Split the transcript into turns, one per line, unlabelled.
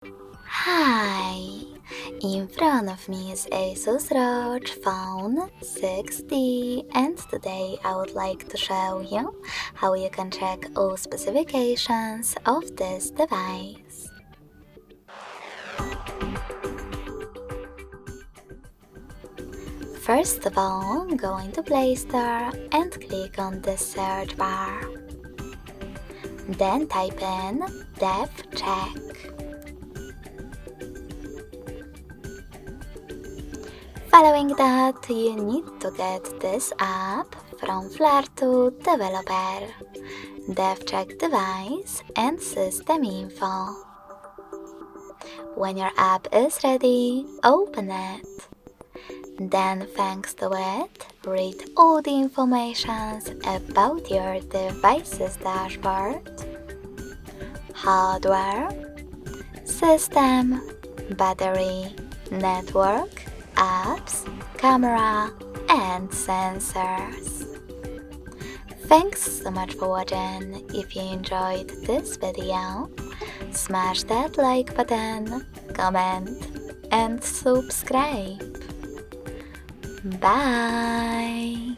Hi! In front of me is Asus ROG Phone 6D, and today I would like to show you how you can check all specifications of this device. First of all, go into Play Store and click on the search bar. Then type in DevCheck. Following that, you need to get this app from Flare to Developer, DevCheck device and system info. When your app is ready, open it. Then, thanks to it, read all the information about your device's dashboard, hardware, system, battery, network, apps, camera, and sensors. Thanks so much for watching. If you enjoyed this video, smash that like button, comment, and subscribe. Bye!